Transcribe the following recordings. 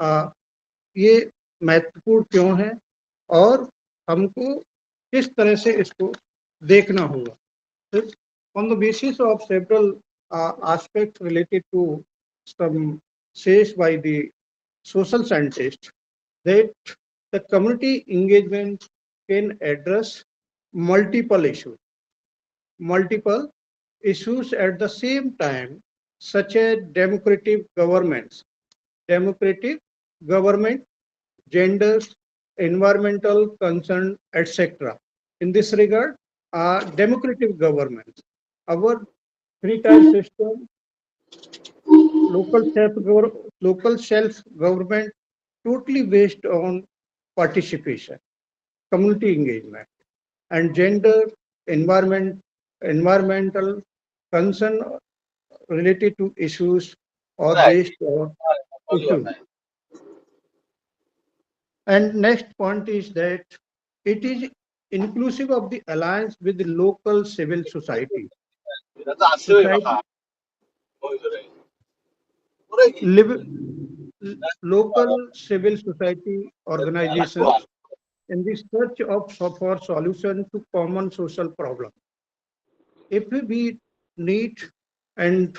ये महत्वपूर्ण क्यों है और हमको किस तरह से इसको देखना होगा. On the basis of several aspects related to some says by the social scientists that the community engagement can address multiple issues, multiple issues at the same time, such as democratic government, genders, environmental concern, etc. In this regard, democratic government, our three-tier system, local self government, totally based on participation, community engagement, and gender, environment, environmental concern related to issues or Right. based on All your issues. time. And next point is that it is inclusive of the alliance with the local civil society. That's absolutely Society right. Oh, you're right. Correct. live, Uh, local civil society I like to ask. organizations in the search of for solution to common social problems. If we need and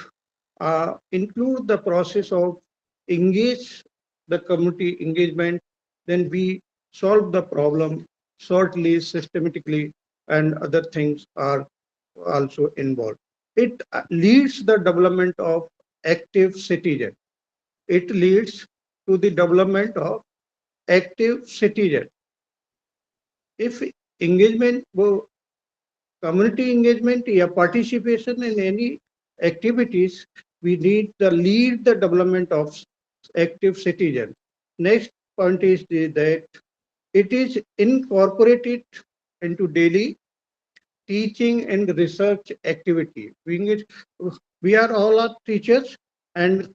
include the process of engage the community engagement, then we solve the problem shortly, systematically, and other things are also involved. It leads the development of active citizen. It leads to the development of active citizen. If engagement, community engagement, या participation in any activities, we need to lead the development of active citizen. Next point is that it is incorporated into daily teaching and research activity. We are all are teachers, and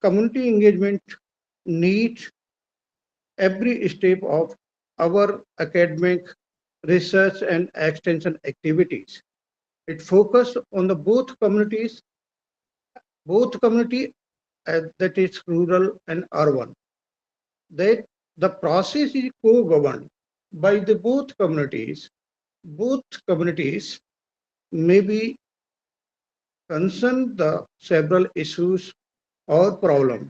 community engagement needs every step of our academic research and extension activities. It focuses on the both community that is rural and urban. That the process is co-governed by the both communities. Both communities may be concerned the several issues or problems.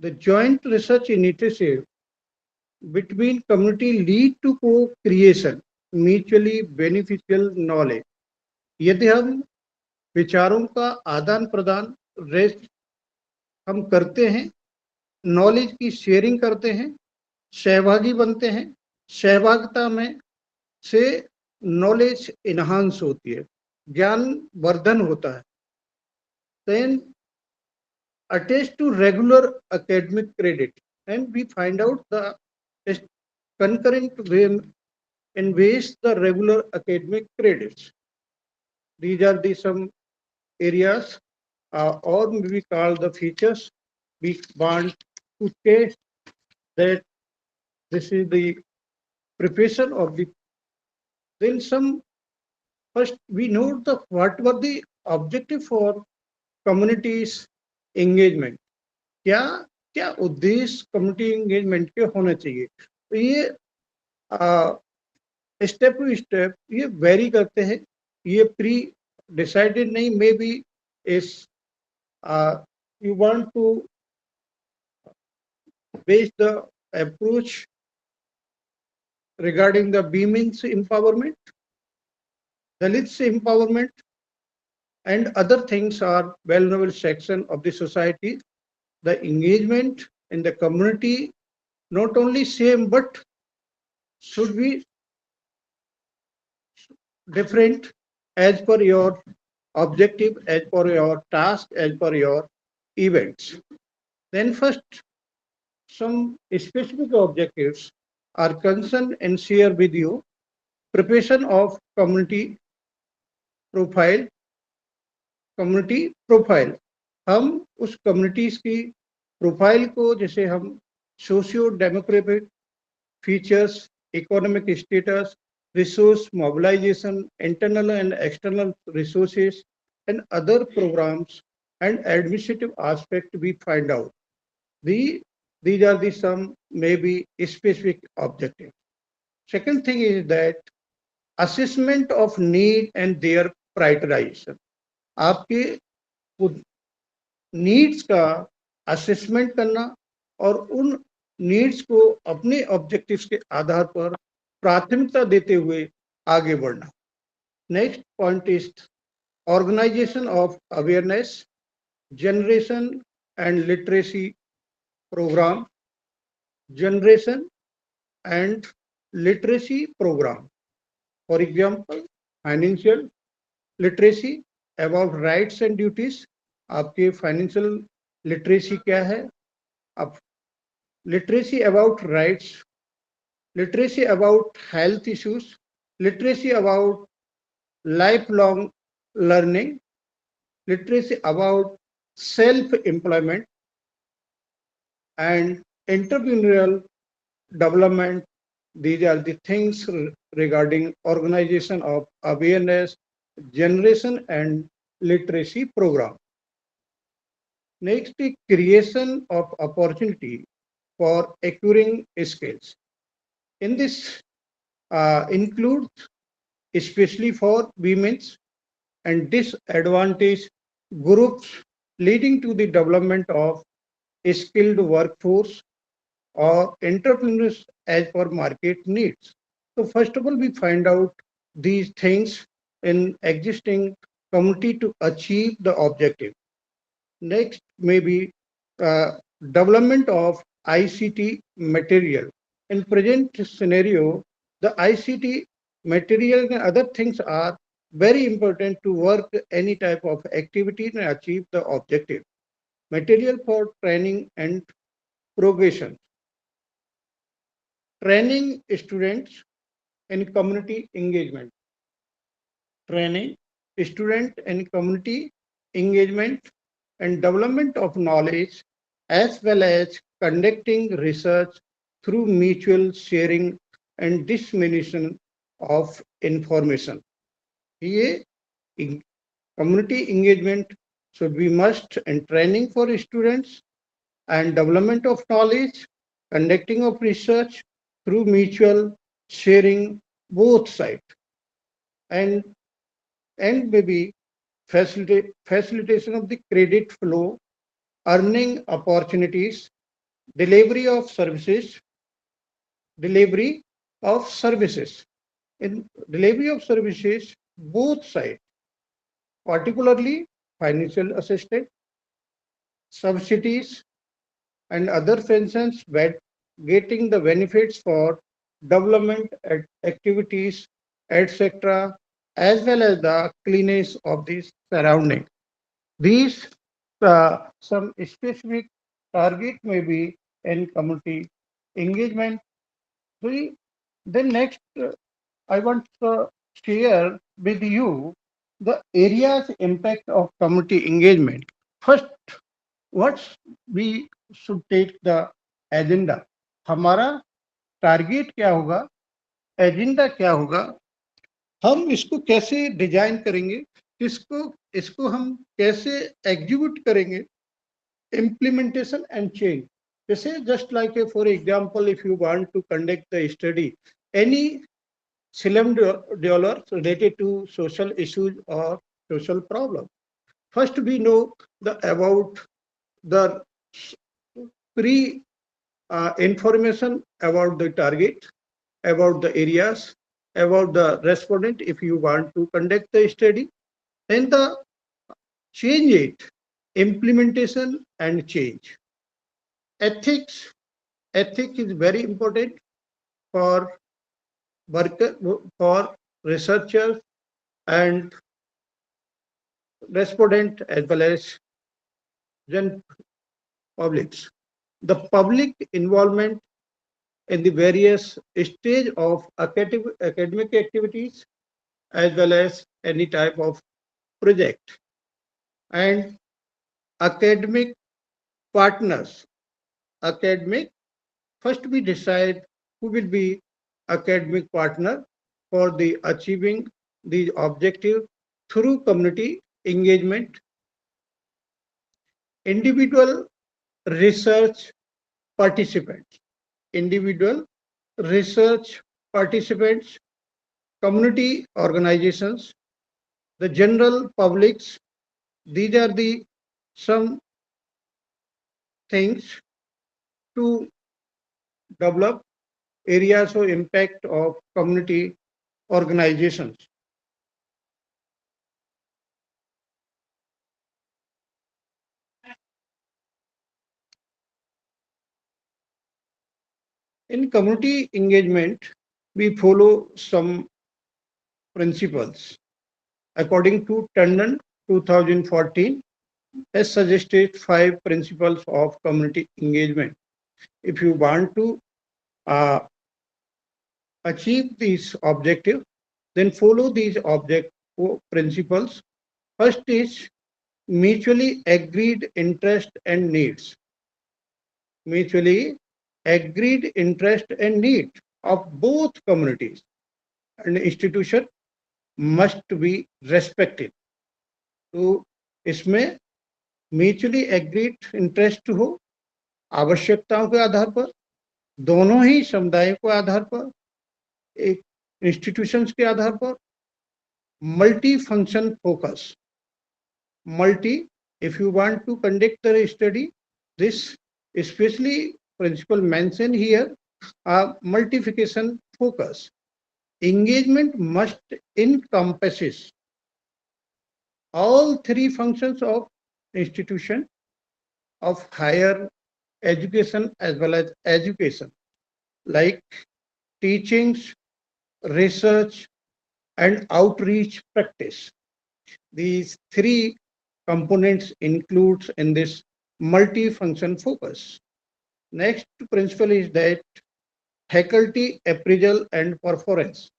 The joint research initiative between community lead to co-creation, mutually beneficial knowledge. यदि हम विचारों का आदान प्रदान हम करते हैं, knowledge की शेयरिंग करते हैं, सहभागी बनते हैं, सहभागिता में से नॉलेज इनहांस होती है, ज्ञान वर्धन होता है. Then attached to regular academic credit, and we find out the concurrent way in ways the regular academic credits. These are the some areas or we call the features we want to test that this is the preparation of the. Then some first we note the what were the objective for communities engagement. क्या क्या उद्देश्य community engagement के होने चाहिए. तो ये step to step ये very करते हैं, ये प्री डिसाइडेड नहीं. मे बी इस you want to base the approach regarding the women's empowerment, Dalits empowerment, and other things are vulnerable section of the society. The engagement in the community not only same but should be different as per your objective, as per your task, as per your events. Then first, some specific objectives are concerned and share with you. Preparation of profile, community profile. हम उस communities की profile को जैसे हम socio demographic features, economic status, resource mobilization, internal and external resources, and other programs and administrative aspect we find out. The These are the some maybe specific objectives. Second thing is that assessment of need and their prioritization. आपके needs का assessment करना और उन needs को अपने objectives के आधार पर प्राथमिकता देते हुए आगे बढ़ना. Next point is organisation of awareness generation and literacy programme. Generation and literacy programme, for example financial literacy about rights and duties. आपके फाइनेंशियल लिटरेसी क्या है? अब literacy about rights, literacy about health issues, literacy about lifelong learning, literacy about self-employment and entrepreneurial development. These are the things regarding organization of awareness, generation and literacy program. Next, the creation of opportunity for acquiring skills. In this includes especially for women's and disadvantaged groups, leading to the development of a skilled workforce or entrepreneurs as per market needs. So first of all, we find out these things in existing community to achieve the objective. Next, maybe development of ICT material. In present scenario, the ICT material and other things are very important to work any type of activity and achieve the objective. Material for training and progression. Training students in community engagement. Training student in community engagement and development of knowledge as well as conducting research through mutual sharing and dissemination of information. ये community engagement should be must and training for students and development of knowledge, conducting of research through mutual sharing both sides, and maybe facilitation of the credit flow, earning opportunities, delivery of services, delivery of services. In delivery of services, both sides, particularly financial assistance, subsidies, and other pensions, but getting the benefits for development activities, etc., as well as the cleanness of the surrounding. These some specific target may be in community engagement. Then next, I want to share with you the areas impact of community engagement. First, what we should take the agenda. हमारा target क्या होगा, agenda क्या होगा, हम इसको कैसे design करेंगे, इसको हम कैसे एग्जीक्यूट करेंगे, implementation and change. This is just like for example, if you want to conduct the study, any $11 related to social issues or social problem. First, we know about the pre information about the target, about the areas, about the respondent if you want to conduct the study, then the change it, implementation and change. Ethics is very important for worker, for researchers and respondent as well as gen publics. The public involvement in the various stage of academic activities as well as any type of project, and academic partners. Academic, first we decide who will be academic partner for the achieving the objective through community engagement. Individual research participants, individual research participants, community organizations, the general publics. These are the some things to develop areas of impact of community organizations. In community engagement, we follow some principles. According to Tandon 2014, has suggested 5 principles of community engagement. If you want to uh, achieve these objectives, then follow these object principles. First is mutually agreed interest and needs. Mutually agreed interest and need of both communities and institution must be respected. तो इसमें mutually agreed interest हो आवश्यकताओं के आधार पर दोनों ही समुदायों के आधार पर एक इंस्टीट्यूशंस के आधार पर multi function focus multi if you want to conduct the study this especially principle mentioned here multiplication focus engagement must encompasses all 3 functions of institution of higher education as well as education like teachings research and outreach practice. These 3 components includes in this multi-function focus. Next principle is that faculty appraisal and performance.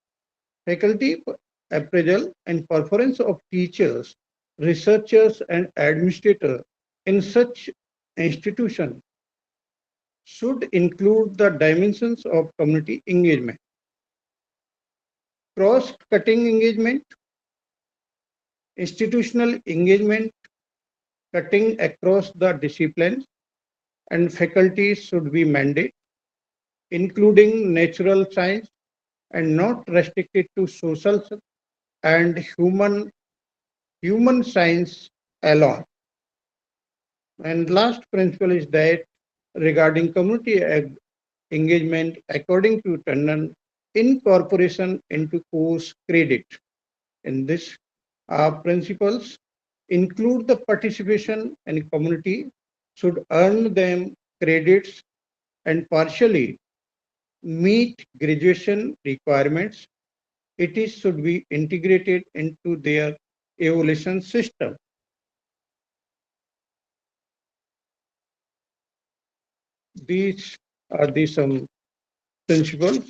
Faculty appraisal and performance of teachers, researchers and administrators in such institution should include the dimensions of community engagement. Cross-cutting engagement, institutional engagement cutting across the disciplines and faculties should be mandated, including natural science and not restricted to social and human science alone. And last principle is that regarding community engagement, according to Tandon, incorporation into course credit. In this principles include the participation and community should earn them credits and partially meet graduation requirements. It is should be integrated into their evaluation system. These are the some principles,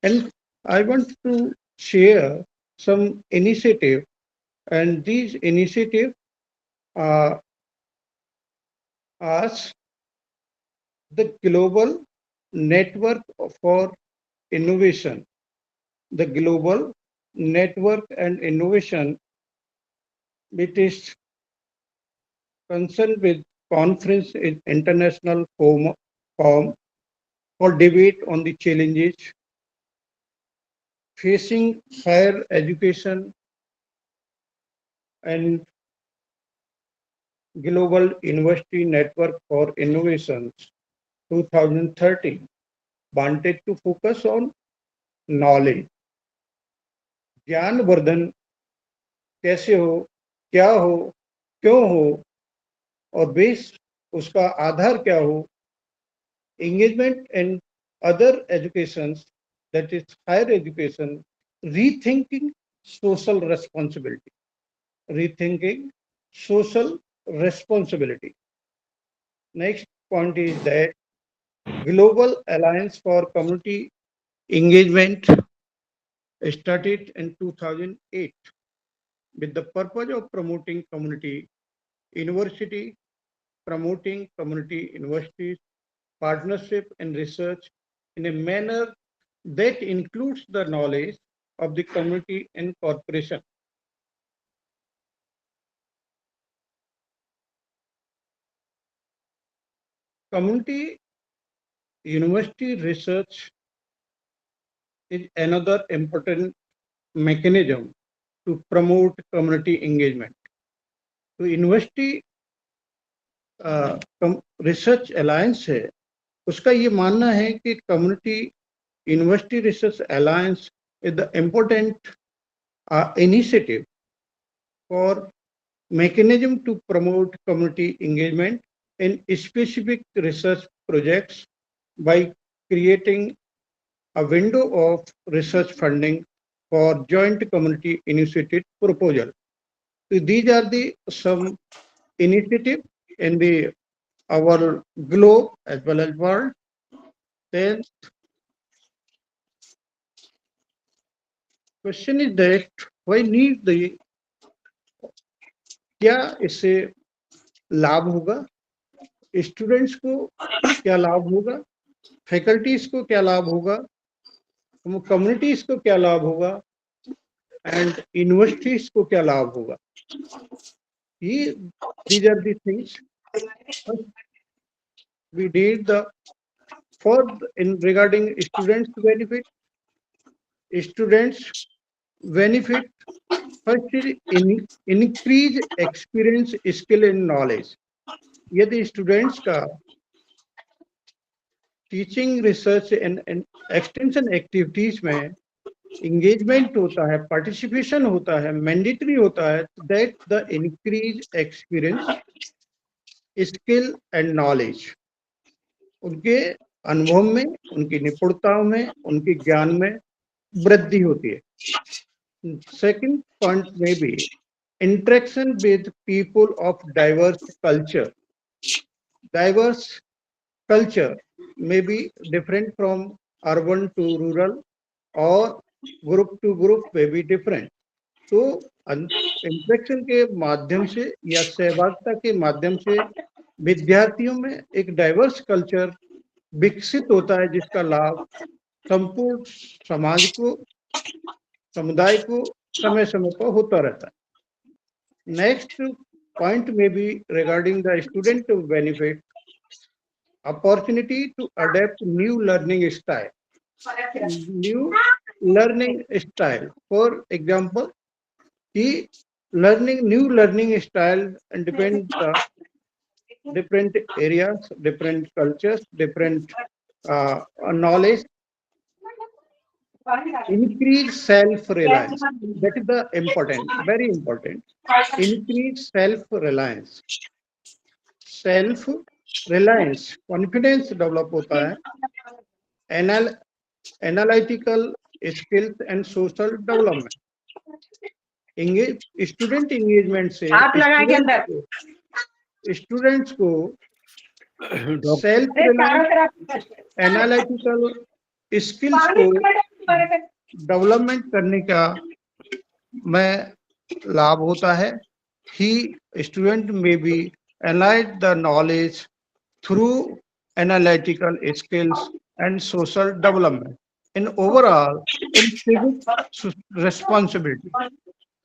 and I want to share some initiative, and these initiative are as the global network for innovation. The global network and innovation, it is concerned with conference in international forum for debate on the challenges facing higher education and global university network for innovations 2030 wanted to focus on knowledge ज्ञान वर्धन कैसे हो क्या हो क्यों हो और base उसका आधार क्या हो engagement and other educations that is higher education rethinking social responsibility rethinking social responsibility. Next point is that global alliance for community engagement started in 2008 with the purpose of promoting community university, promoting community universities, partnership and research in a manner that includes the knowledge of the community and corporation. Community university research is another important mechanism to promote community engagement. तो university research alliance है, उसका ये मानना है कि community university research alliance is the important initiative for mechanism to promote community engagement in specific research projects by creating a window of research funding for joint community initiative proposal. So these are the some initiative in the our globe as well as world. Then question is that why need the क्या इससे लाभ होगा, students को क्या लाभ होगा, faculties को क्या लाभ होगा, कम्युनिटीज को क्या लाभ होगा एंड यूनिवर्सिटीज को क्या लाभ होगा. ये these are the things we need the for in regarding students benefit. Students benefit first is increase experience, skill and knowledge. यदि स्टूडेंट्स का teaching research and extension activities में इंगेजमेंट होता है, पार्टिसिपेशन होता है, मैंडेटरी होता है, that the increase experience, skill and knowledge. उनके अनुभव में, उनकी निपुणताओं में, उनके ज्ञान में वृद्धि होती है. सेकंड पॉइंट में भी interaction with people of diverse culture. Diverse culture may be different from urban to rural or group to group may be different. तो इंटरेक्शन के माध्यम से या सहभागिता के माध्यम से विद्यार्थियों में एक डाइवर्स कल्चर विकसित होता है, जिसका लाभ संपूर्ण समाज को, समुदाय को समय समय पर होता रहता है. नेक्स्ट पॉइंट में भी regarding the student benefit, opportunity to adapt new learning style. New learning style, for example, new learning style and depend different areas, different cultures, different knowledge. Increase self-reliance. That is the important, very important. Increase self-reliance. Self-reliance, confidence develop होता है, analytical skills and social development. Student engagement से students को self reliance, analytical skills को development करने का में लाभ होता है. ही स्टूडेंट में भी analyze the knowledge through analytical skills and social development. In overall, in civic responsibility,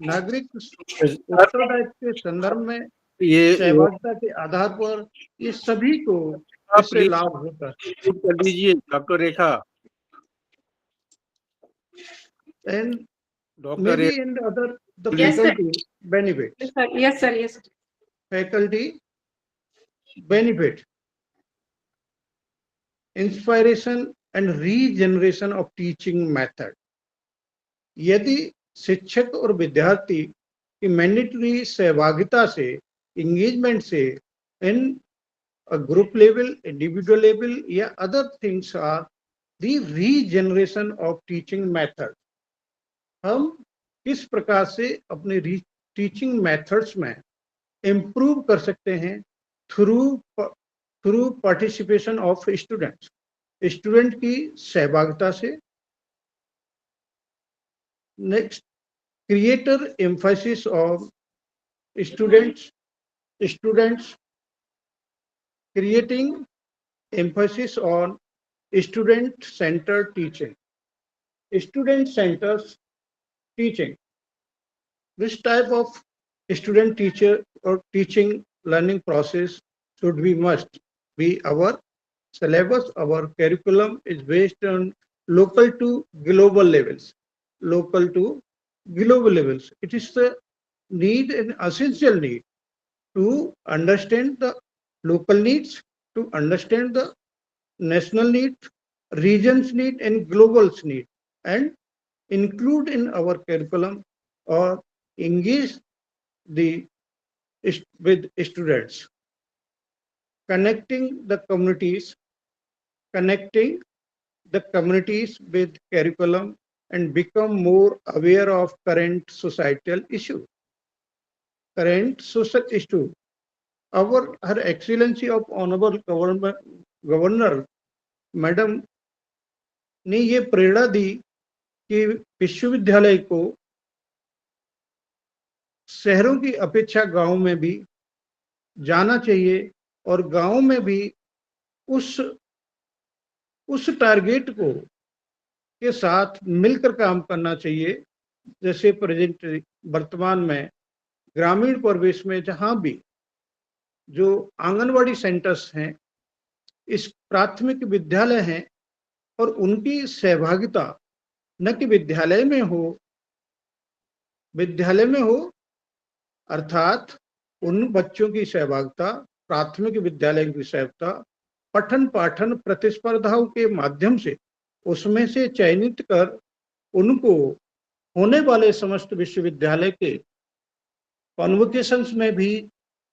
नागरिक उत्तरदायित्व के संदर्भ में सहभागिता के आधार पर ये सभी को इससे लाभ होता है. कर दीजिए doctor Rekha. And doctor maybe in the other the faculty benefit. Yes, sir. Yes. Faculty benefit, inspiration and regeneration of teaching method. यदि शिक्षक और विद्यार्थी की मैंडेटरी सहभागिता से, इंगेजमेंट से, in group level, individual level या other things are the regeneration of teaching method. हम किस प्रकार से अपने टीचिंग मेथड्स में इम्प्रूव कर सकते हैं through participation of students, student की सहभागिता से. Next, creator emphasis of students, creating emphasis on student centered teaching. Student centered teaching, this type of student teacher or teaching learning process should be must be our syllabus, our curriculum is based on local to global levels. Local to global levels. It is the need, an essential need to understand the local needs, to understand the national need, regions need, and global's need, and include in our curriculum or engage the with students, connecting the communities, connecting the communities with curriculum and become more aware of current societal issue. Current social issue. Our Her Excellency of Honorable Governor madam ने ये प्रेरणा दी कि विश्वविद्यालय को शहरों की अपेक्षा गांव में भी जाना चाहिए और गांव में भी उस टारगेट को के साथ मिलकर काम करना चाहिए, जैसे प्रेजेंट वर्तमान में ग्रामीण परिवेश में जहां भी जो आंगनवाड़ी सेंटर्स हैं, इस प्राथमिक विद्यालय हैं और उनकी सहभागिता न कि विद्यालय में हो अर्थात उन बच्चों की सहभागिता, प्राथमिक विद्यालय की सहभागिता पठन पाठन प्रतिस्पर्धाओं के माध्यम से उसमें से चयनित कर उनको होने वाले समस्त विश्वविद्यालय के कॉन्वोकेशंस में भी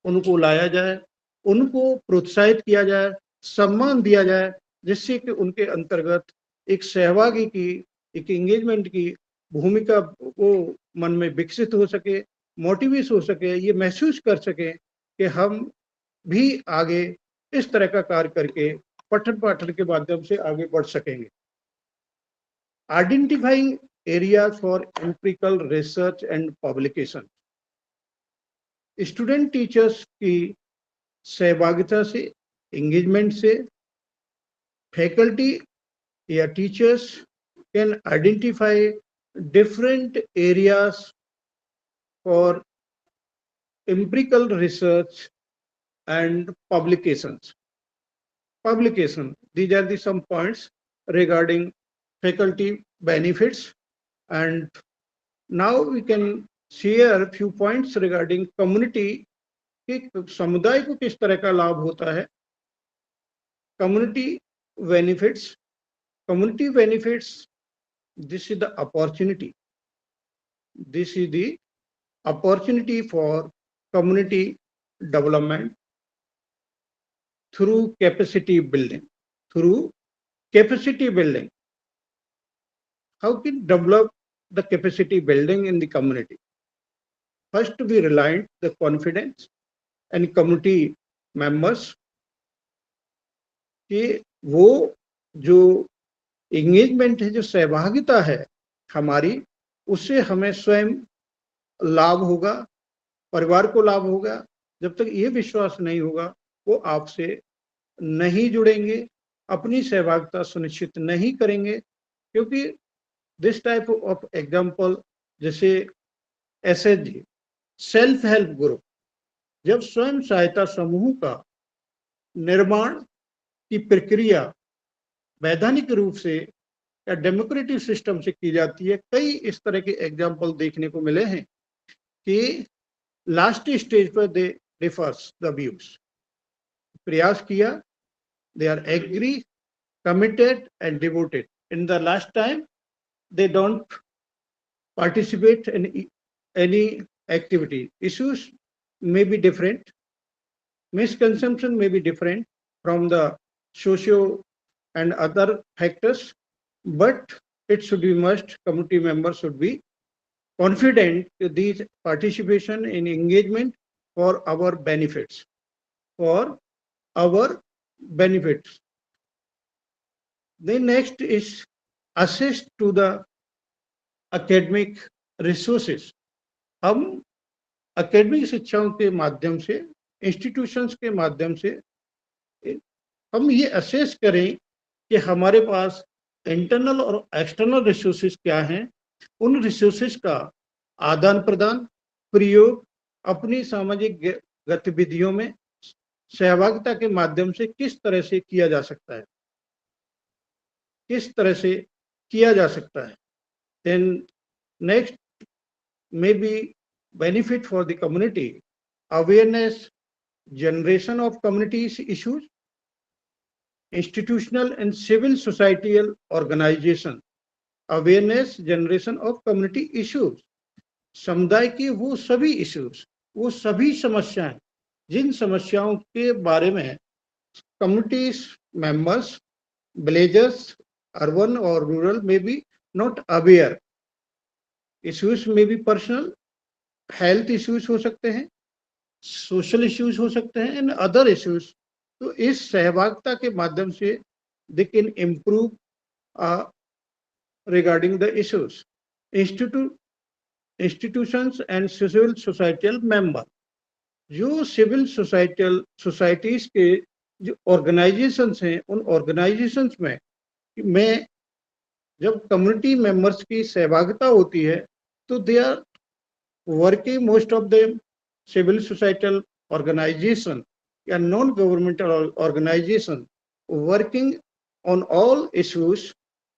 उनको लाया जाए, उनको प्रोत्साहित किया जाए, सम्मान दिया जाए, जिससे कि उनके अंतर्गत एक सहभागी की, एक एंगेजमेंट की भूमिका वो मन में विकसित हो सके, मोटिवेट हो सके, ये महसूस कर सके कि हम भी आगे इस तरह का कार्य करके पठन पाठन के माध्यम से आगे बढ़ सकेंगे. Identifying areas for empirical research and publication. Student teachers की सहभागिता से, एंगेजमेंट से फैकल्टी या teachers can identify different areas for empirical research and publications. These are the some points regarding faculty benefits, and now we can share a few points regarding community कि समुदाय को किस तरह का लाभ होता है. Community benefits. This is the opportunity. This is the opportunity for community development through capacity building. How can develop the capacity building in the community? First, we rely the confidence and community members कि वो जो engagement है, जो सहभागिता है हमारी, उससे हमें स्वयं लाभ होगा, परिवार को लाभ होगा. जब तक ये विश्वास नहीं होगा वो आपसे नहीं जुड़ेंगे, अपनी सहभागिता सुनिश्चित नहीं करेंगे, क्योंकि दिस टाइप ऑफ एग्जाम्पल जैसे SHG, सेल्फ हेल्प ग्रुप, जब स्वयं सहायता समूह का निर्माण की प्रक्रिया वैधानिक रूप से या डेमोक्रेटिक सिस्टम से की जाती है, कई इस तरह के एग्जाम्पल देखने को मिले हैं कि लास्ट स्टेज पर दे डिफर्स द व्यूज, प्रयास किया, they are agree, committed and devoted. In the last time they don't participate in any activity. Issues may be different, misconception may be different from the socio and other factors, but it should be must, community members should be confident that these participation in engagement for our benefits, Then next is access to the academic resources. हम academic शिक्षाओं के माध्यम से, institutions के माध्यम से हम ये असेस करें कि हमारे पास इंटरनल और एक्सटर्नल रिसोर्सेज क्या हैं, उन रिसोर्सेज का आदान प्रदान, प्रयोग अपनी सामाजिक गतिविधियों में सहभागिता के माध्यम से किस तरह से किया जा सकता है, किस तरह से किया जा सकता है। Then next may be benefit for the community, awareness generation of community issues, institutional and civil societal organization, awareness generation of community issues, समुदाय के वो सभी इश्यूज, वो सभी समस्याएं जिन समस्याओं के बारे में कम्युनिटीज मेंबर्स, विलेजर्स, अर्बन और रूरल में बी नॉट अवेयर। इश्यूज में भी पर्सनल हेल्थ इश्यूज हो सकते हैं, सोशल इश्यूज हो सकते हैं एंड अदर इश्यूज। तो इस सहभागिता के माध्यम से they can improve regarding the issues. Institutions and civil societal member, जो सिविल सोसाइटीज के जो ऑर्गेनाइजेशंस हैं, उन ऑर्गेनाइजेशंस में जब कम्युनिटी मेंबर्स की सहभागिता होती है तो they are working, most of them civil societal organization and non-governmental organization working on all issues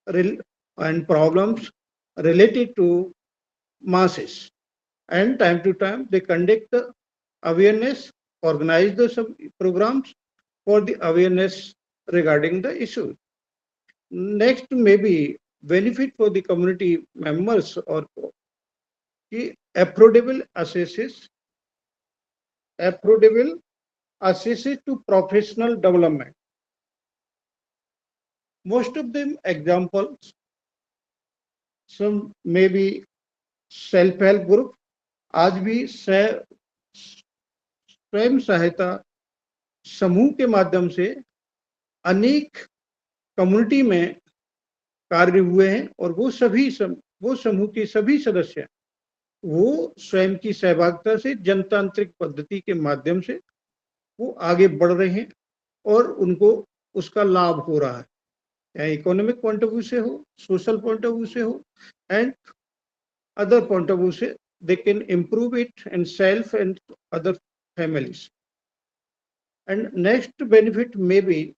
and problems related to masses, and time to time they conduct the awareness, organize the some programs for the awareness regarding the issue. Next may be benefit for the community members or affordable access to professional development. Most of them examples, some may be self-help group, आज भी स्वयं सहायता समूह के माध्यम से अनेक community में कार्य हुए हैं और वो समूह के सभी सदस्य वो स्वयं की सहभागिता से जनतांत्रिक पद्धति के माध्यम से वो आगे बढ़ रहे हैं और उनको उसका लाभ हो रहा है, चाहे इकोनॉमिक पॉइंट ऑफ व्यू से हो, सोशल पॉइंट ऑफ व्यू से हो and other point of view से they can improve it and self and other families. And next benefit may be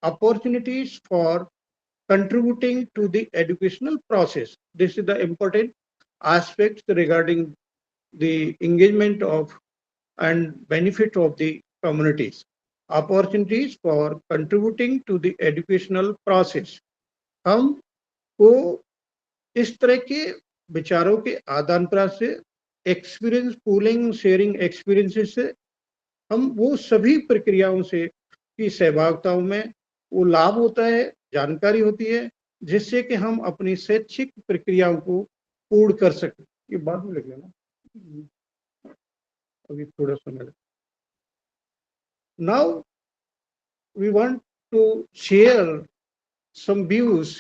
opportunities for contributing to the educational process. This is the important aspects regarding the engagement of and benefit of the communities. Opportunities for contributing to the educational process. हम को इस तरह के विचारों के आदान प्रदान से, एक्सपीरियंस पूलिंग शेयरिंग एक्सपीरियंसेस से हम वो सभी प्रक्रियाओं से की सहभागिताओं में वो लाभ होता है, जानकारी होती है, जिससे कि हम अपनी शैक्षिक प्रक्रियाओं को पूर्ण कर सकें। ये बाद में लिख लेना, अभी थोड़ा समय। Now we want to share some views.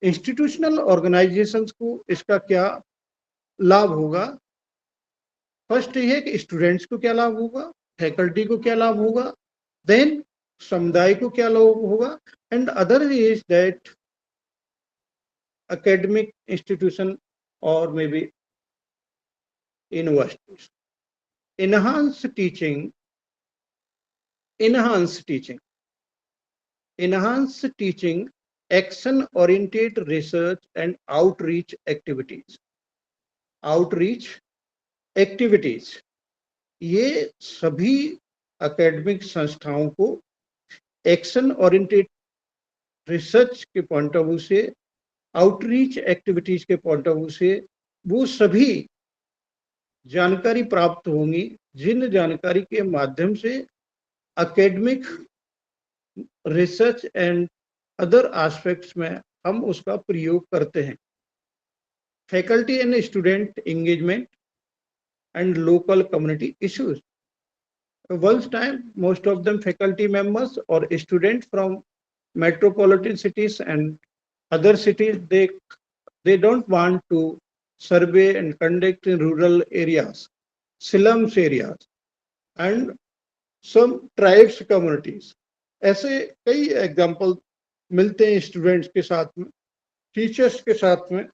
Institutional organisations को इसका क्या लाभ होगा। फर्स्ट ये है कि स्टूडेंट्स को क्या लाभ होगा, फैकल्टी को क्या लाभ होगा, देन समुदाय को क्या लाभ होगा, and other is that academic institution or maybe universities. Enhance teaching, action-oriented research and outreach activities. ये सभी एकेडमिक संस्थाओं को एक्शन ओरिएंटेड रिसर्च के पॉइंट ऑफ व्यू से, आउटरीच एक्टिविटीज के पॉइंट ऑफ व्यू से वो सभी जानकारी प्राप्त होंगी जिन जानकारी के माध्यम से academic research and other aspects में हम उसका प्रयोग करते हैं। Faculty and student engagement and local community issues. Once time, most of them faculty members or students from metropolitan cities and other cities, they don't want to survey and conduct in rural areas, slums areas and some tribes communities. ऐसे कई example मिलते हैं students के साथ में, teachers के साथ में,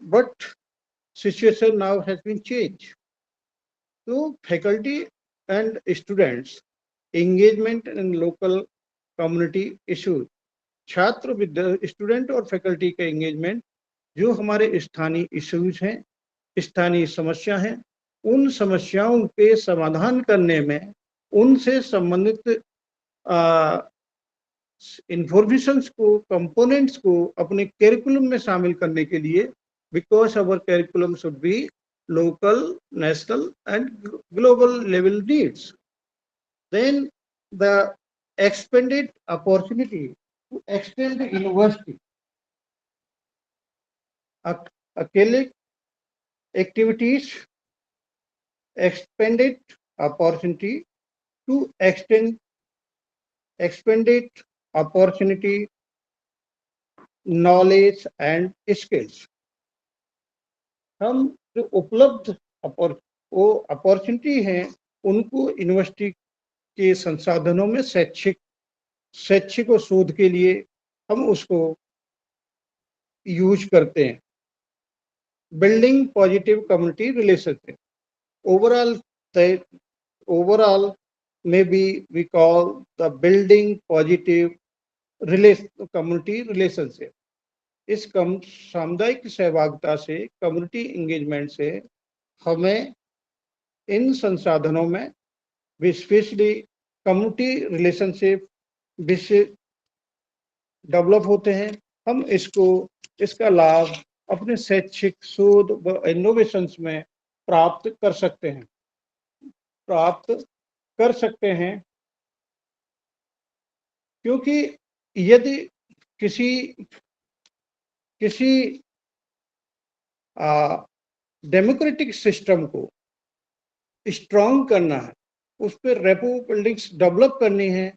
but situation now has been changed. So faculty and students engagement in local community issues. छात्र स्टूडेंट और फैकल्टी का एंगेजमेंट जो हमारे स्थानीय इश्यूज हैं, स्थानीय समस्या हैं, उन समस्याओं के समाधान करने में उनसे संबंधित इंफॉर्मेशंस को, कंपोनेंट्स को अपने करिकुलम में शामिल करने के लिए, because our curriculum should be local, national and global level needs. Then the expanded opportunity to extend the university academic activities, expanded opportunity to extend expanded opportunity, knowledge and skills. हम जो उपलब्ध वो opportunity हैं उनको university के संसाधनों में शैक्षिक और शोध के लिए हम उसको यूज करते हैं. Building positive community relationship overall may be we call the building positive community relationship. इस सामुदायिक सहभागिता से, कम्युनिटी एंगेजमेंट से हमें इन संसाधनों में स्पेशली कम्युनिटी रिलेशनशिप डेवलप होते हैं. हम इसका लाभ अपने शैक्षिक शोध व इनोवेशंस में प्राप्त कर सकते हैं क्योंकि यदि किसी डेमोक्रेटिक सिस्टम को स्ट्रॉन्ग करना है, उस पर रेपो बिल्डिंग्स डेवलप करनी है,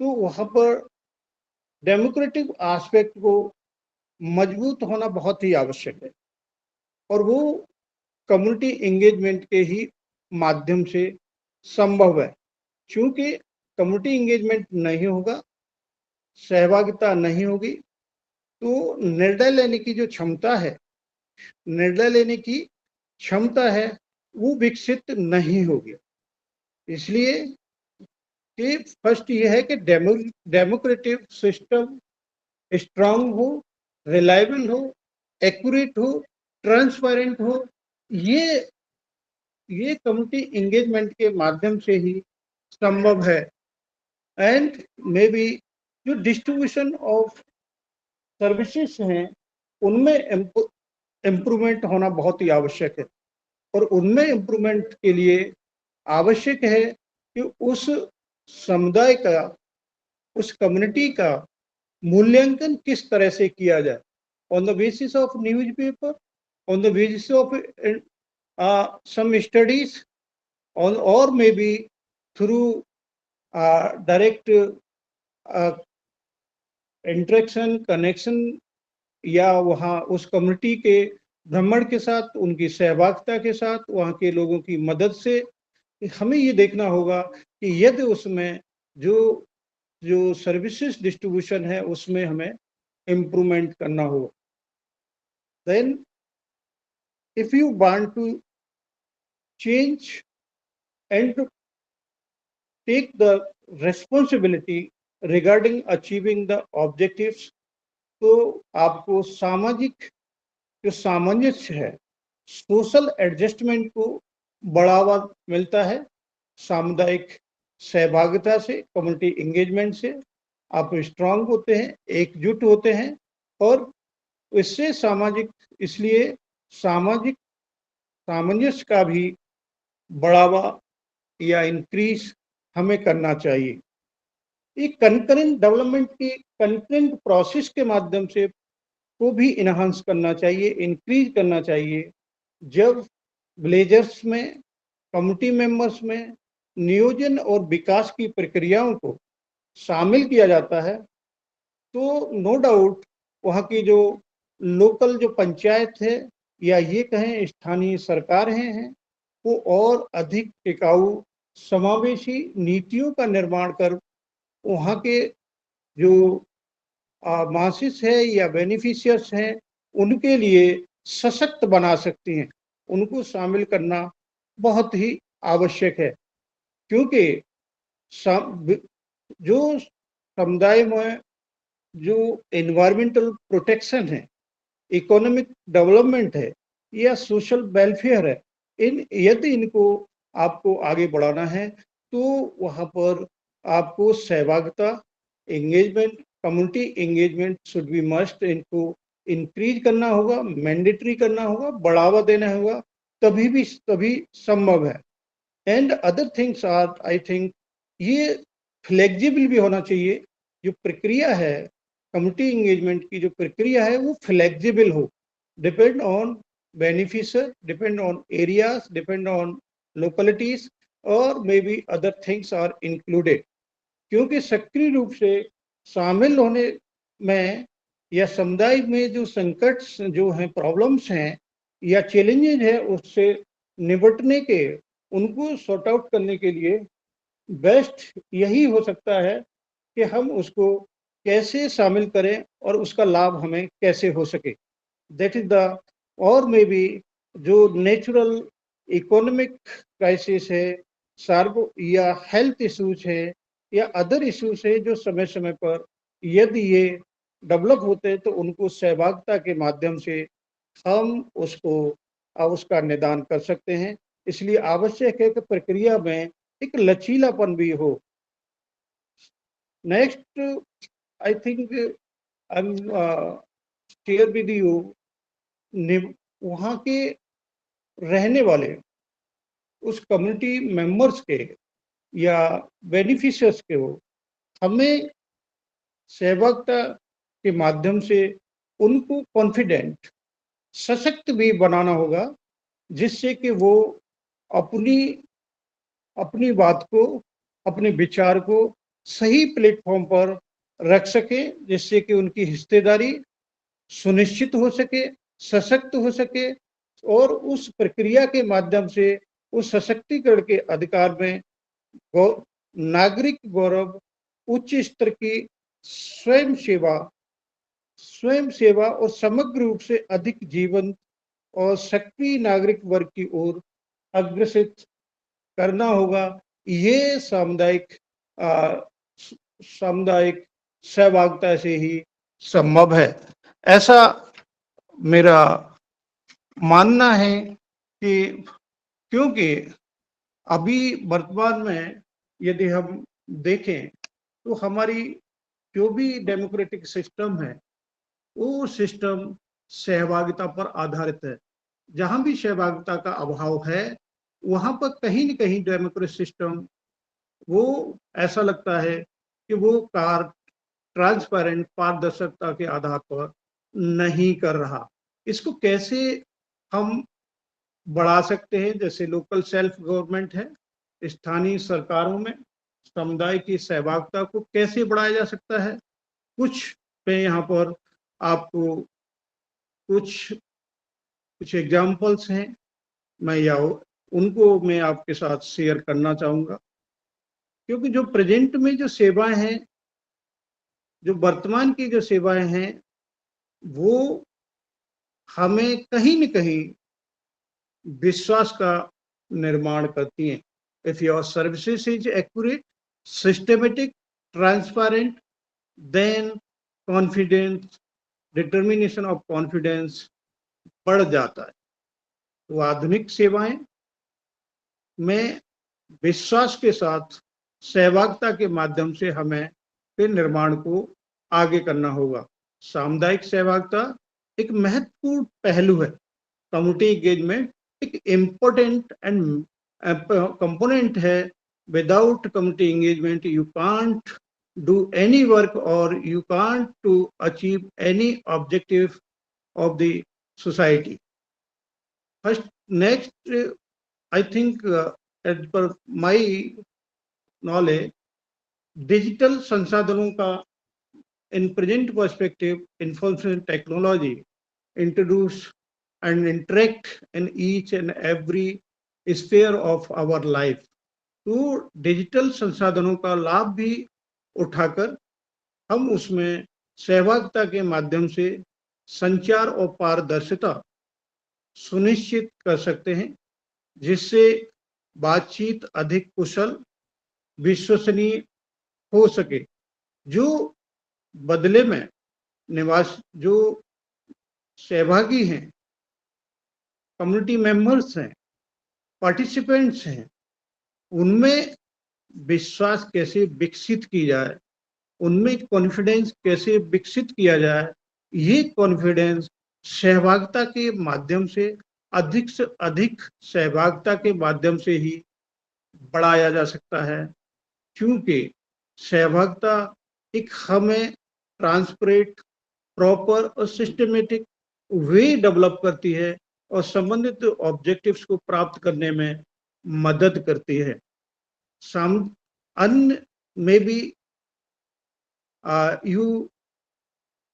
तो वहाँ पर डेमोक्रेटिक एस्पेक्ट को मजबूत होना बहुत ही आवश्यक है और वो कम्युनिटी एंगेजमेंट के ही माध्यम से संभव है. क्योंकि कम्युनिटी एंगेजमेंट नहीं होगा, सहभागिता नहीं होगी, तो निर्णय लेने की क्षमता है वो विकसित नहीं होगी. इसलिए कि फर्स्ट ये है कि डेमोक्रेटिक सिस्टम स्ट्रांग हो, रिलायबल हो, एक्यूरेट हो, ट्रांसपेरेंट हो. ये कम्युनिटी एंगेजमेंट के माध्यम से ही संभव है. एंड मे बी जो डिस्ट्रीब्यूशन ऑफ सर्विसेज हैं उनमें इम्प्रूवमेंट होना बहुत ही आवश्यक है और उनमें इम्प्रूवमेंट के लिए आवश्यक है कि उस समुदाय का, उस कम्युनिटी का मूल्यांकन किस तरह से किया जाए. On the basis of newspaper, on the basis of some studies, or maybe through direct interaction, connection या वहाँ उस कम्युनिटी के भ्रमण के साथ, उनकी सहभागिता के साथ, वहाँ के लोगों की मदद से हमें ये देखना होगा कि यदि उसमें जो सर्विसेज डिस्ट्रीब्यूशन है उसमें हमें इम्प्रूवमेंट करना होगा. Then if you want to change and to take the responsibility regarding achieving the objectives, तो आपको सामाजिक जो सामंजस्य है, सोशल एडजस्टमेंट को बढ़ावा मिलता है. सामुदायिक सहभागिता से, कम्युनिटी एंगेजमेंट से आप स्ट्रांग होते हैं, एकजुट होते हैं और इससे इसलिए सामाजिक सामंजस्य का भी बढ़ावा या इंक्रीज हमें करना चाहिए. एक कंकरेंट डेवलपमेंट की कंकरेंट प्रोसेस के माध्यम से को भी इनहांस करना चाहिए, इंक्रीज करना चाहिए. जब विलेजर्स में, कम्युनिटी मेंबर्स में नियोजन और विकास की प्रक्रियाओं को शामिल किया जाता है तो नो डाउट वहाँ की जो लोकल जो पंचायत है या ये कहें स्थानीय सरकार हैं वो और अधिक टिकाऊ समावेशी नीतियों का निर्माण कर वहाँ के जो मासिस है या बेनिफिशियर्स हैं उनके लिए सशक्त बना सकती हैं. उनको शामिल करना बहुत ही आवश्यक है. क्योंकि जो समुदाय में जो एनवायरमेंटल प्रोटेक्शन है, इकोनॉमिक डेवलपमेंट है या सोशल वेलफेयर है, यदि इनको आपको आगे बढ़ाना है तो वहां पर आपको सहभागिता, engagement, community engagement should be must, इनको इंक्रीज करना होगा, मैंडेटरी करना होगा, बढ़ावा देना होगा, तभी संभव है। And other things are, I think, ये फ्लेक्सिबल भी होना चाहिए। जो प्रक्रिया है कम्युनिटी एंगेजमेंट की, जो प्रक्रिया है वो फ्लेक्सिबल हो, depend on beneficiary, depend on areas, depend on localities, और may be other things are included. क्योंकि सक्रिय रूप से शामिल होने में या समुदाय में जो संकट जो हैं, प्रॉब्लम्स हैं या चैलेंजेस है, उससे निपटने के, उनको सॉर्ट आउट करने के लिए बेस्ट यही हो सकता है कि हम उसको कैसे शामिल करें और उसका लाभ हमें कैसे हो सके। दैट इज द, और मे बी जो नेचुरल इकोनॉमिक क्राइसिस है, सार्वो या हेल्थ इश्यूज है या अदर इश्यूज है, जो समय समय पर यदि ये डेवलप होते हैं तो उनको सहभागिता के माध्यम से हम उसका निदान कर सकते हैं। इसलिए आवश्यक है कि प्रक्रिया में एक लचीलापन भी हो। Next, I think I am share with you, वहाँ के रहने वाले उस कम्युनिटी मेंबर्स के या बेनिफिशियर्स के हो, हमें सहभागिता के माध्यम से उनको कॉन्फिडेंट, सशक्त भी बनाना होगा, जिससे कि वो अपनी अपनी बात को, अपने विचार को सही प्लेटफॉर्म पर रख सके, जिससे कि उनकी हिस्सेदारी सुनिश्चित हो सके, सशक्त हो सके, और उस प्रक्रिया के माध्यम से उस सशक्तिकरण के अधिकार में नागरिक गौरव, उच्च स्तर की स्वयं सेवा और समग्र रूप से अधिक जीवन और सक्रिय नागरिक वर्ग की ओर अग्रसित करना होगा। ये सामुदायिक सहभागिता से ही संभव है। ऐसा मेरा मानना है कि, क्योंकि अभी वर्तमान में यदि हम देखें तो हमारी जो भी डेमोक्रेटिक सिस्टम है, वो सिस्टम सहभागिता पर आधारित है। जहां भी सहभागिता का अभाव है, वहां पर कहीं न कहीं डेमोक्रेटिक सिस्टम, वो ऐसा लगता है कि वो ट्रांसपेरेंट, पारदर्शिता के आधार पर नहीं कर रहा। इसको कैसे हम बढ़ा सकते हैं? जैसे लोकल सेल्फ गवर्नमेंट है, स्थानीय सरकारों में समुदाय की सहभागिता को कैसे बढ़ाया जा सकता है? कुछ पे यहाँ पर आपको कुछ कुछ एग्जाम्पल्स हैं, उनको मैं आपके साथ शेयर करना चाहूंगा। क्योंकि जो प्रेजेंट में जो सेवाएं हैं, जो वर्तमान की जो सेवाएं हैं, वो हमें कहीं न कहीं विश्वास का निर्माण करती हैं। If your services is accurate, systematic, transparent, then confidence, determination of confidence बढ़ जाता है। तो आधुनिक सेवाएं में विश्वास के साथ सहभागिता के माध्यम से हमें फिर निर्माण को आगे करना होगा। सामुदायिक सहभागिता एक महत्वपूर्ण पहलू है। कम्युनिटी एंगेजमेंट एक इम्पोर्टेंट एंड कंपोनेंट है। Without community engagement you can't do any work, or you can't to achieve any objective of the society. First, next, I think, as per my knowledge, digital संसाधनों का, in present perspective, information technology introduce and interact in each and every sphere of our life. तो digital संसाधनों का लाभ भी उठाकर हम उसमें सहभागिता के माध्यम से संचार और पारदर्शिता सुनिश्चित कर सकते हैं, जिससे बातचीत अधिक कुशल विश्वसनीय हो सके। जो बदले में जो सहभागी हैं, कम्युनिटी मेंबर्स हैं, पार्टिसिपेंट्स हैं, उनमें विश्वास कैसे विकसित की जाए, उनमें कॉन्फिडेंस कैसे विकसित किया जाए, ये कॉन्फिडेंस सहभागिता के माध्यम से अधिक सहभागिता के माध्यम से ही बढ़ाया जा सकता है। क्योंकि सहभागिता एक हमें ट्रांसपेरेंट, प्रॉपर और सिस्टमेटिक वे डेवलप करती है और संबंधित ऑब्जेक्टिव्स को प्राप्त करने में मदद करती है। सम अन्य में भी you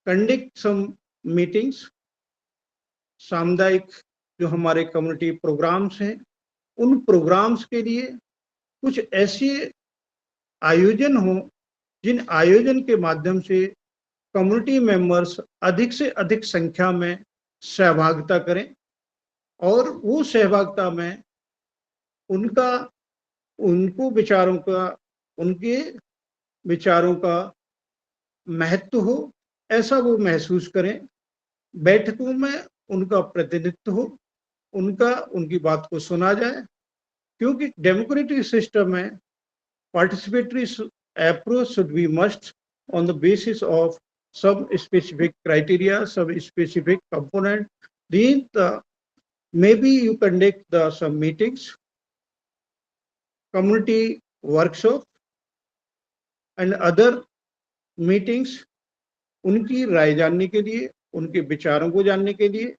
conduct some meetings, सामुदायिक जो हमारे कम्युनिटी प्रोग्राम्स हैं, उन प्रोग्राम्स के लिए कुछ ऐसे आयोजन हो जिन आयोजन के माध्यम से कम्युनिटी मेंबर्स अधिक से अधिक संख्या में सहभागिता करें और वो सहभागिता में उनका उनके विचारों का महत्व हो, ऐसा वो महसूस करें। बैठकों में उनका प्रतिनिधित्व हो, उनकी बात को सुना जाए। क्योंकि डेमोक्रेटिक सिस्टम में participatory approach should be must on the basis of some specific criteria, some specific component. Then maybe you conduct some meetings, community workshop and other meetings, उनकी राय जानने के लिए, उनके विचारों को जानने के लिए,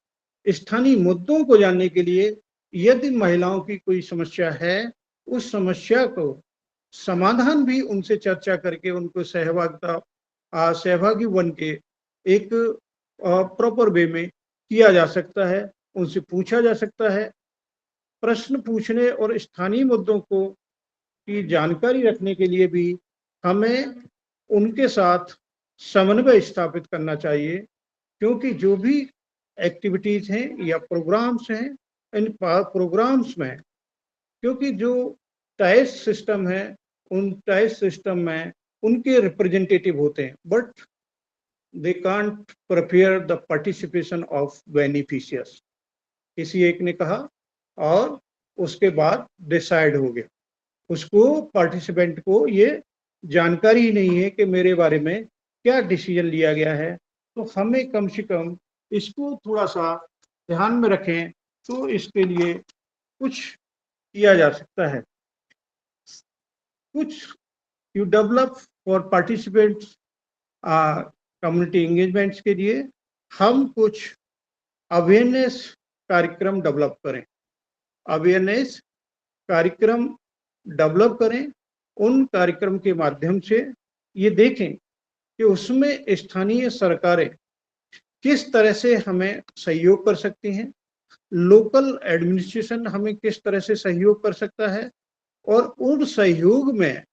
स्थानीय मुद्दों को जानने के लिए, यदि महिलाओं की कोई समस्या है, उस समस्या को समाधान भी उनसे चर्चा करके उनको सहभागी बन के एक प्रॉपर वे में किया जा सकता है, उनसे पूछा जा सकता है। प्रश्न पूछने और स्थानीय मुद्दों को की जानकारी रखने के लिए भी हमें उनके साथ समन्वय स्थापित करना चाहिए। क्योंकि जो भी एक्टिविटीज हैं या प्रोग्राम्स हैं, इन प्रोग्राम्स में क्योंकि जो टाइस सिस्टम है, उन टाइस सिस्टम में उनके रिप्रेजेंटेटिव होते हैं, but they can't prepare the participation of beneficiaries, किसी एक ने कहा और उसके बाद डिसाइड हो गया। उसको पार्टिसिपेंट को ये जानकारी ही नहीं है कि मेरे बारे में क्या डिसीजन लिया गया है। तो हमें कम से कम इसको थोड़ा सा ध्यान में रखें, तो इसके लिए कुछ किया जा सकता है। कुछ you develop for participants community engagements के लिए हम कुछ अवेयरनेस कार्यक्रम डेवलप करें। अवेयरनेस कार्यक्रम डेवलप करें, उन कार्यक्रम के माध्यम से ये देखें कि उसमें स्थानीय सरकारें किस तरह से हमें सहयोग कर सकती हैं, लोकल एडमिनिस्ट्रेशन हमें किस तरह से सहयोग कर सकता है, और उन सहयोग में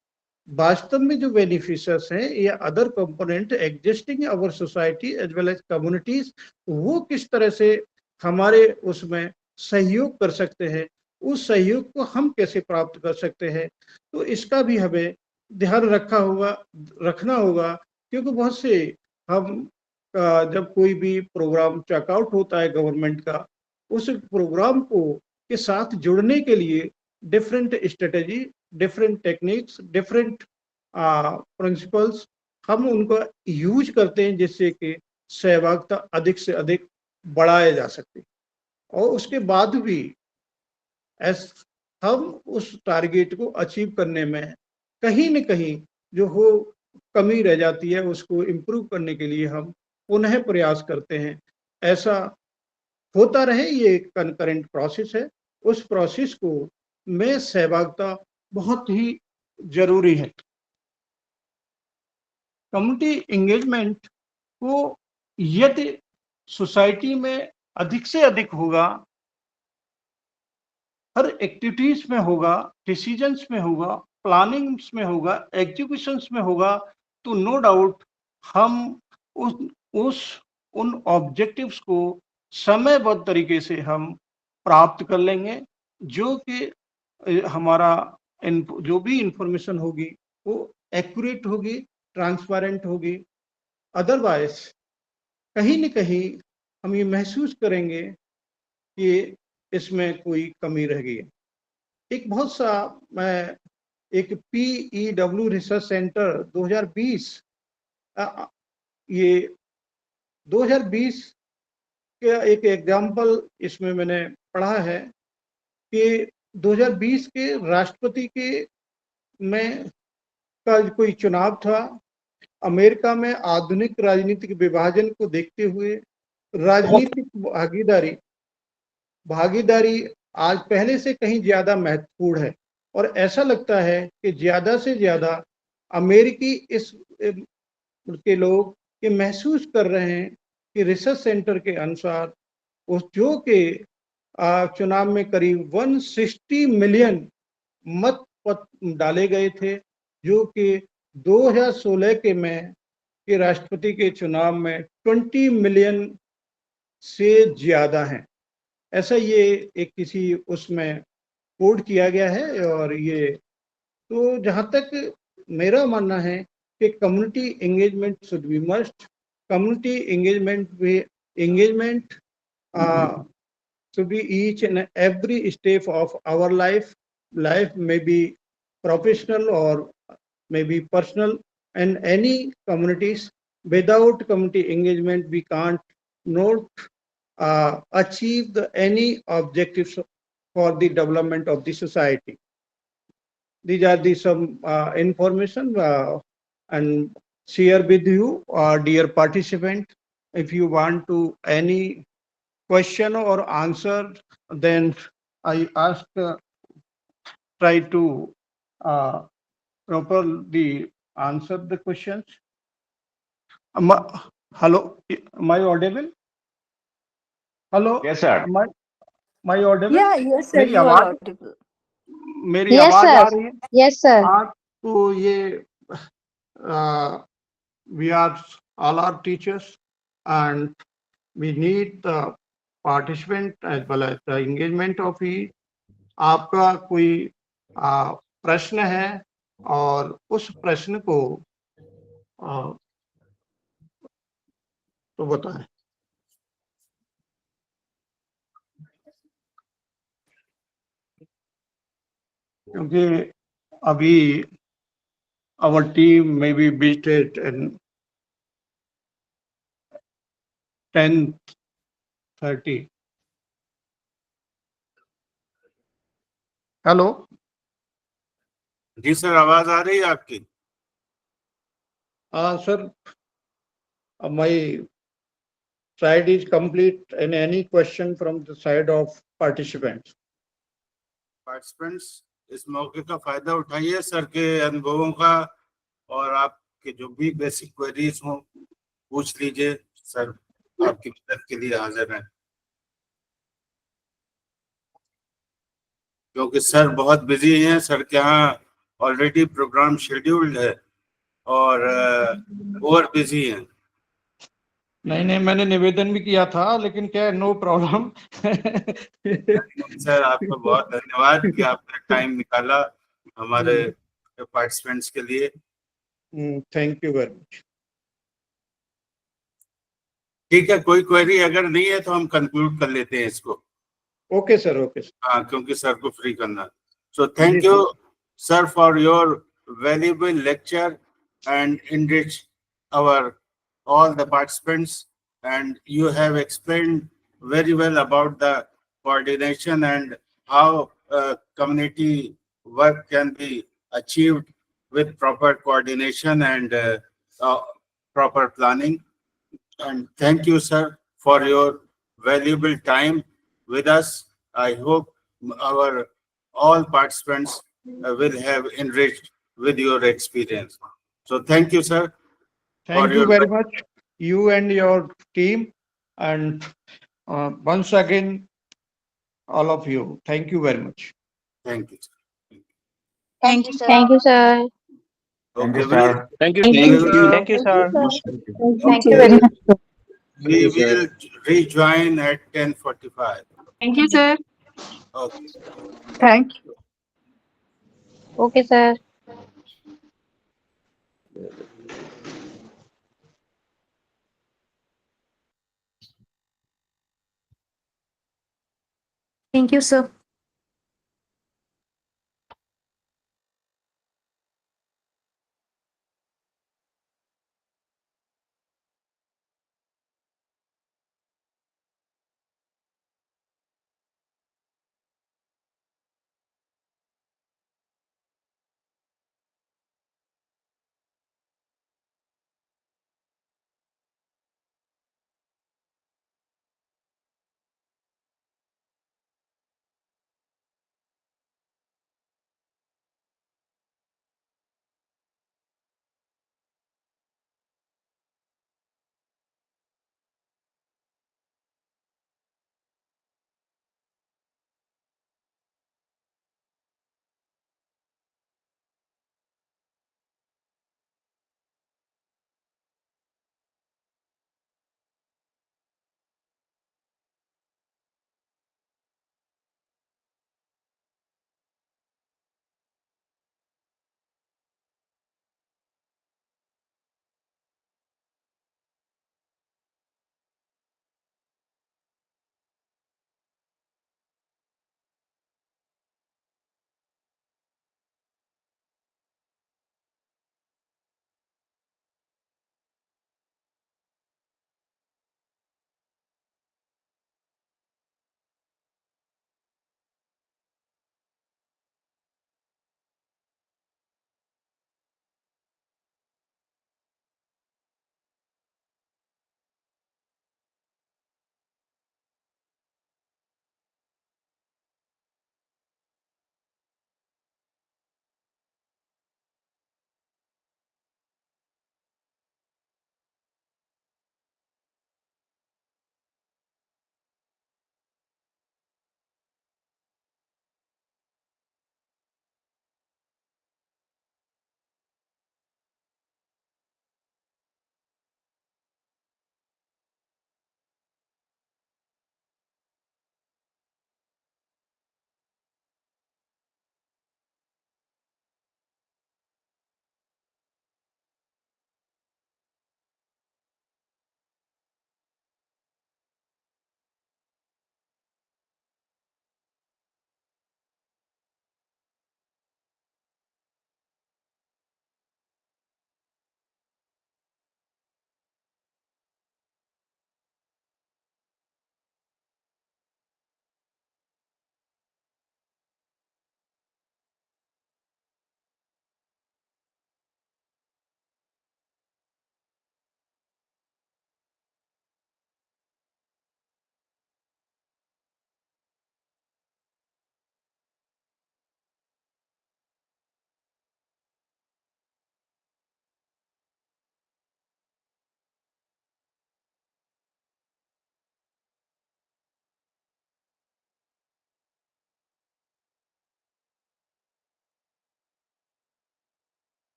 वास्तव में जो बेनिफिशियर्स हैं या other component existing our society as well as communities, वो किस तरह से हमारे उसमें सहयोग कर सकते हैं, उस सहयोग को हम कैसे प्राप्त कर सकते हैं। तो इसका भी हमें ध्यान रखना होगा। क्योंकि बहुत से हम जब कोई भी प्रोग्राम चेकआउट होता है गवर्नमेंट का, उस प्रोग्राम को के साथ जुड़ने के लिए different strategy, different techniques, different principles हम उनको यूज करते हैं, जिससे कि सहभागिता अधिक से अधिक बढ़ाया जा सके। और उसके बाद भी हम उस टारगेट को अचीव करने में कहीं न कहीं जो हो कमी रह जाती है, उसको इम्प्रूव करने के लिए हम पुनः प्रयास करते हैं। ऐसा होता रहे, ये एक कनकरेंट प्रोसेस है। उस प्रोसेस को में सहभागिता बहुत ही जरूरी है। कम्युनिटी एंगेजमेंट को यदि सोसाइटी में अधिक से अधिक होगा, हर एक्टिविटीज में होगा, डिसीजंस में होगा, प्लानिंग्स में होगा, एग्जीक्यूशंस में होगा, तो नो डाउट हम उन ऑब्जेक्टिव्स को समयबद्ध तरीके से हम प्राप्त कर लेंगे, जो कि हमारा जो भी इंफॉर्मेशन होगी वो एक्यूरेट होगी, ट्रांसपेरेंट होगी। अदरवाइज कहीं न कहीं हम ये महसूस करेंगे कि इसमें कोई कमी रह गई है। एक बहुत सा मैं एक PEW रिसर्च सेंटर 2020 ये 2020 का एक एग्जाम्पल इसमें मैंने पढ़ा है कि 2020 के राष्ट्रपति के में का कोई चुनाव था। अमेरिका में आधुनिक राजनीतिक विभाजन को देखते हुए राजनीतिक भागीदारी आज पहले से कहीं ज्यादा महत्वपूर्ण है और ऐसा लगता है कि ज्यादा से ज्यादा अमेरिकी इस के लोग ये महसूस कर रहे हैं कि रिसर्च सेंटर के अनुसार उस जो के चुनाव में करीब 160 मिलियन मत डाले गए थे, जो कि 2016 के राष्ट्रपति के चुनाव में 20 मिलियन से ज्यादा हैं। ऐसा ये एक किसी उसमें कोड किया गया है। और ये तो जहां तक मेरा मानना है कि community engagement should be must, community engagement should be each and every step of our life. Life may be professional or maybe personal, and any communities. Without community engagement, we can't not achieve any objectives for the development of the society. These are the some information and share with you, dear participant. If you want to any question or answer, then I ask try to properly answer the questions. Hello, am I audible? Hello. Yes, sir. My audible? Yeah, yes, sir. मेरी You are आवाज audible. मेरी Yes, आवाज आ sir. रही है Yes, sir. आपको? ये we are all our teachers and we need the participant as well as the engagement of he. आपका कोई प्रश्न है और उस प्रश्न को तो बताएं। क्योंकि अभी our team may be visited in 10:30. Hello ji sir, आवाज आ रही है आपकी? Sir, my side is complete and any question from the side of participants. Participants इस मौके का फायदा उठाइए सर के अनुभवों का, और आपके जो भी बेसिक क्वेरीज हो पूछ लीजिए, सर आपकी मदद के लिए हाजिर हैं। क्योंकि सर बहुत बिजी हैं, सर के यहाँ ऑलरेडी प्रोग्राम शेड्यूल्ड है और ओवर बिजी हैं। नहीं, मैंने निवेदन भी किया था, लेकिन क्या नो प्रॉब्लम। सर आपका बहुत धन्यवाद कि आपने टाइम निकाला हमारे पार्टिसिपेंट्स के लिए। Thank you very much. ठीक है, कोई क्वेरी अगर नहीं है तो हम कंक्लूड कर लेते हैं इसको। Okay sir, okay sir. हाँ, क्योंकि सर को फ्री करना। So thank you sir for your valuable lecture and enrich all the participants, and you have explained very well about the coordination and how community work can be achieved with proper coordination and proper planning. And thank you sir for your valuable time with us. I hope our all participants will have enriched with your experience. So thank you, sir. Thank you very much, you and your team, and once again, all of you. Thank you very much. Thank you, sir. Thank you, sir. Thank you, sir. Thank you, Okay, sir. Thank you. Thank you. Thank you, sir. Thank you very much. we will rejoin at 10:45. Thank you, sir. Okay. Thank you. Okay, sir. Thank you, sir.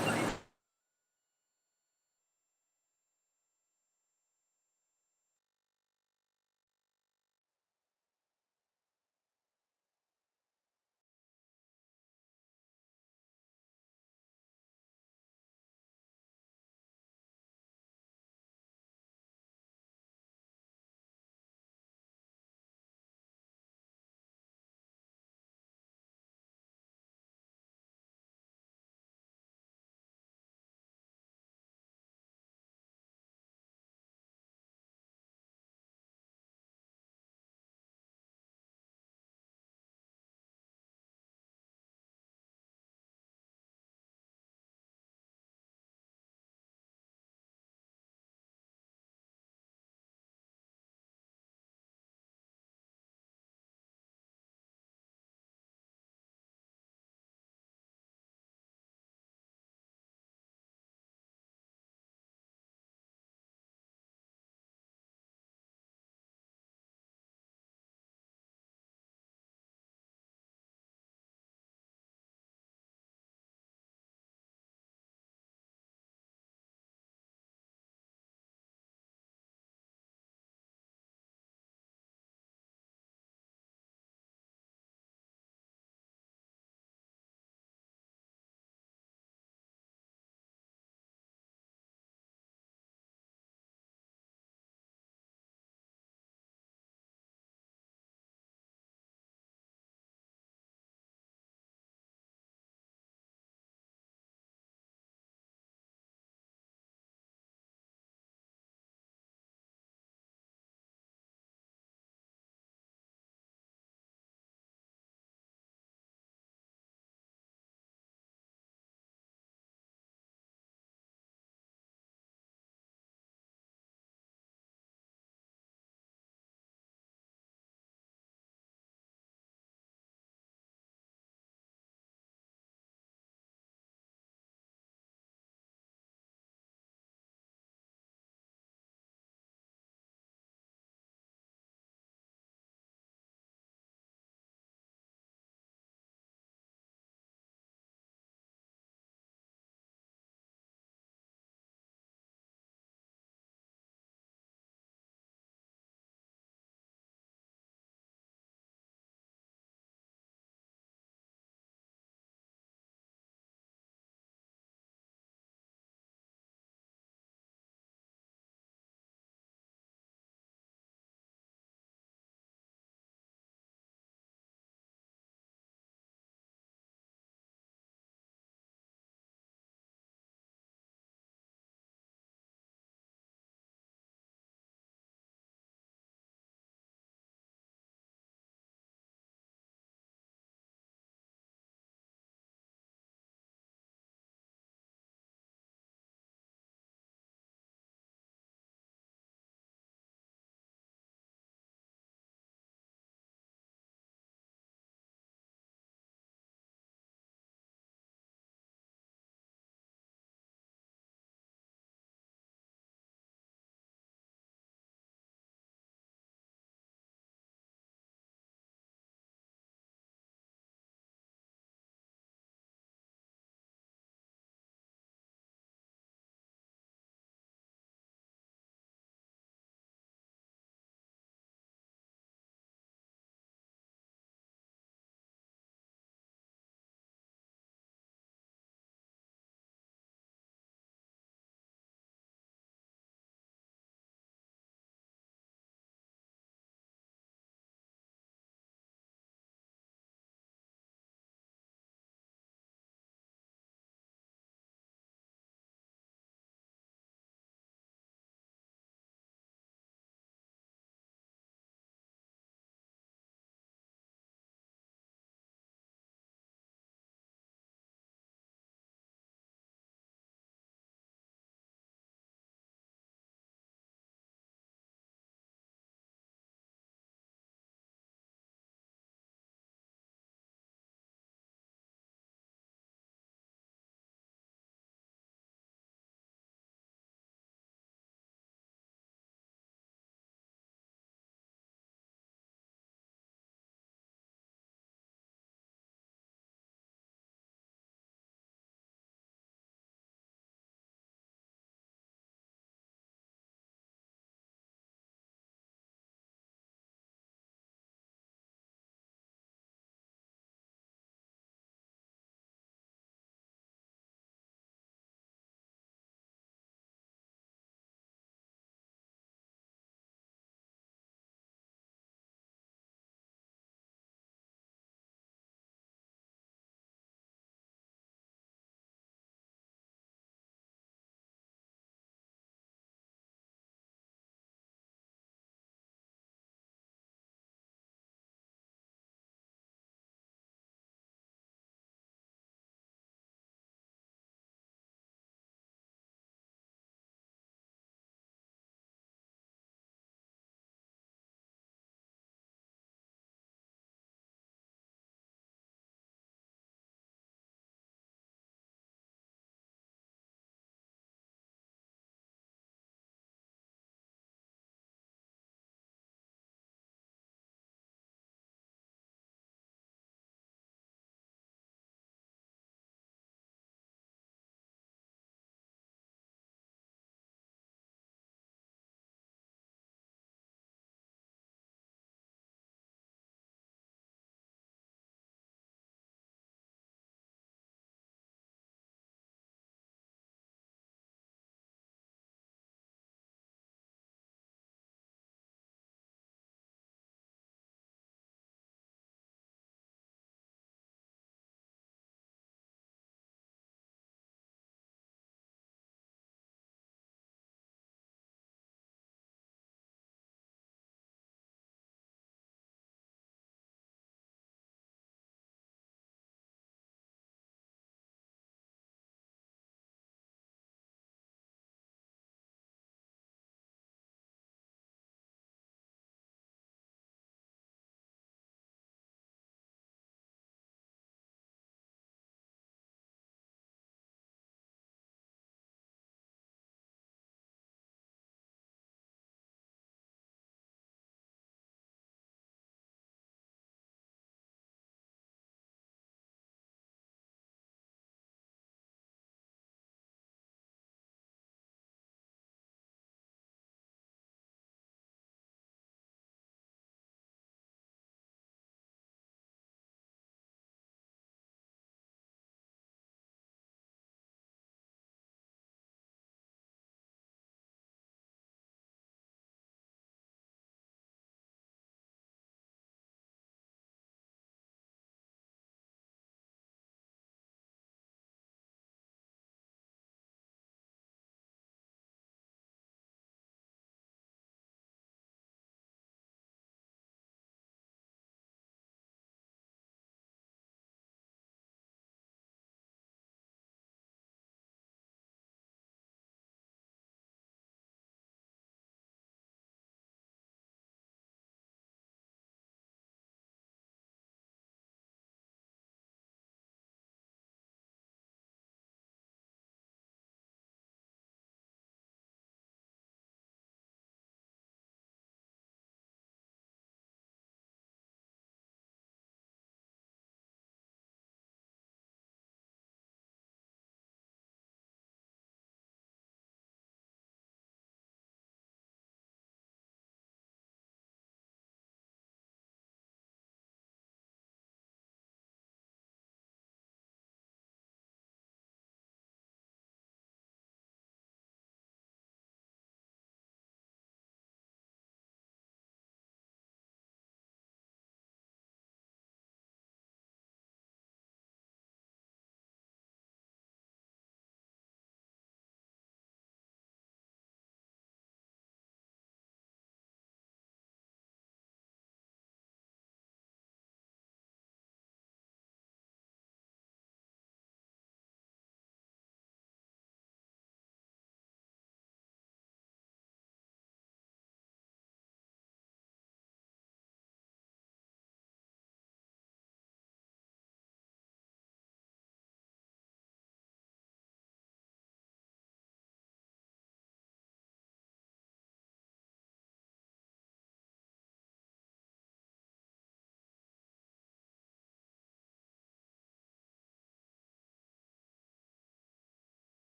Bye.